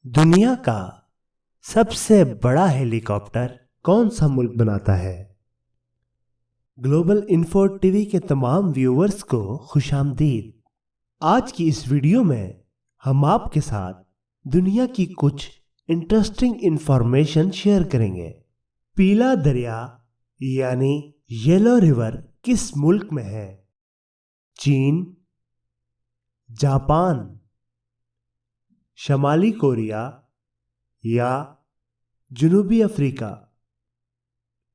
दुनिया का सबसे बड़ा हेलीकॉप्टर कौन सा मुल्क बनाता है? ग्लोबल इन्फो टीवी के तमाम व्यूअर्स को खुशामदीद। आज की इस वीडियो में हम आपके साथ दुनिया की कुछ इंटरेस्टिंग इंफॉर्मेशन शेयर करेंगे। पीला दरिया यानी येलो रिवर किस मुल्क में है? चीन, जापान, शमाली कोरिया या जनूबी अफ्रीका?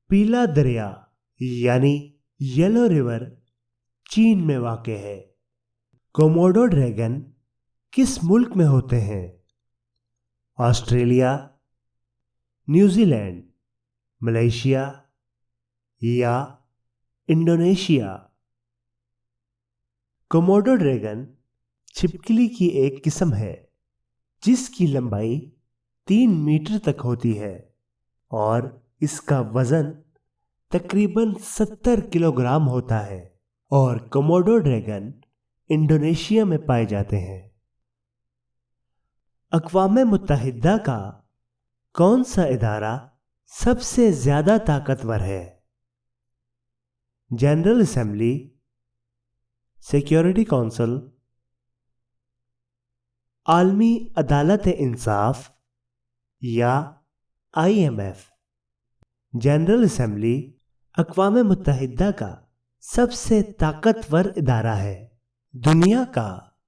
पीला दरिया यानी येलो रिवर चीन में वाक़ है। कोमोडो ड्रैगन किस मुल्क में होते हैं? ऑस्ट्रेलिया, न्यूजीलैंड, मलेशिया या इंडोनेशिया? कोमोडो ड्रैगन छिपकली की एक किस्म है जिसकी लंबाई 3 मीटर तक होती है और इसका वजन तकरीबन 70 किलोग्राम होता है और कोमोडो ड्रैगन इंडोनेशिया में पाए जाते हैं। अक़वाम मुत्तहिदा का कौन सा इदारा सबसे ज्यादा ताकतवर है? जनरल असेंबली, सिक्योरिटी काउंसिल, आलमी अदालत इंसाफ या IMF? जनरल असेंबली अक़वाम मुत्तहिदा का सबसे ताकतवर इदारा है। दुनिया का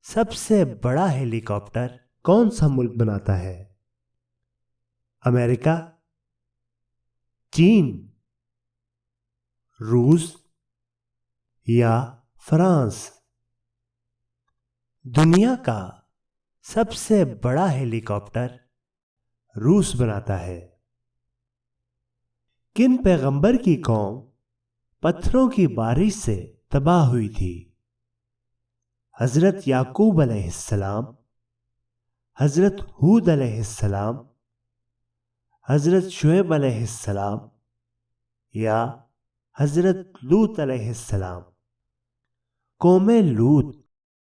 सबसे बड़ा हेलीकॉप्टर कौन सा मुल्क बनाता है? अमेरिका, चीन, रूस या फ्रांस? दुनिया का सबसे बड़ा हेलीकॉप्टर रूस बनाता है। किन पैगंबर की कौम पत्थरों की बारिश से तबाह हुई थी? हजरत याकूब अलैहिस्सलाम, हजरत हूद अलैहिस्सलाम, हजरत शुएब अलैहिस्सलाम या हजरत लूत अलैहिस्सलाम? कौमे लूत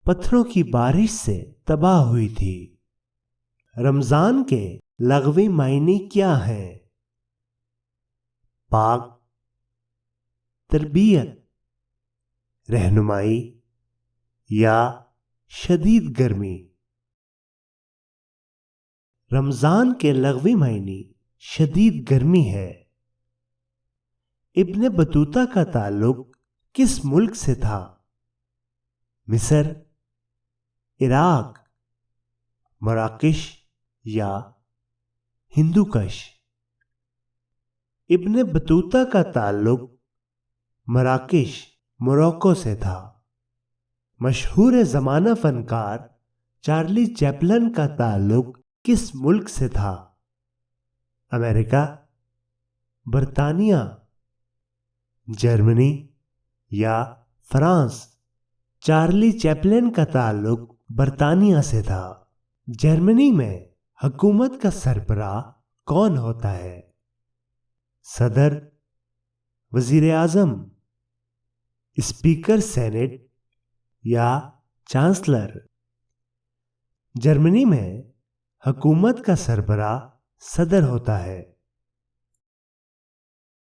पत्थरों की बारिश से तबाह हुई थी। रमजान के लग़वी मायने क्या हैं? पाक, तरबियत, रहनुमाई या शदीद गर्मी? रमजान के लग़वी मायने शदीद गर्मी है। इब्न बतूता का ताल्लुक किस मुल्क से था? मिस्र, इराक, मराकश या हिंदुकश? इब्न बतूता का ताल्लुक मराकश, मोरक्को से था। मशहूर ज़माना फनकार चार्ली चैपलन का ताल्लुक किस मुल्क से था? अमेरिका, बरतानिया, जर्मनी या फ्रांस? चार्ली चैपलिन का ताल्लुक बरतानिया से था। जर्मनी में हुकूमत का सरबराह कौन होता है? सदर, वजीर आज़म, स्पीकर सेनेट या चांसलर? जर्मनी में हुकूमत का सरबराह सदर होता है।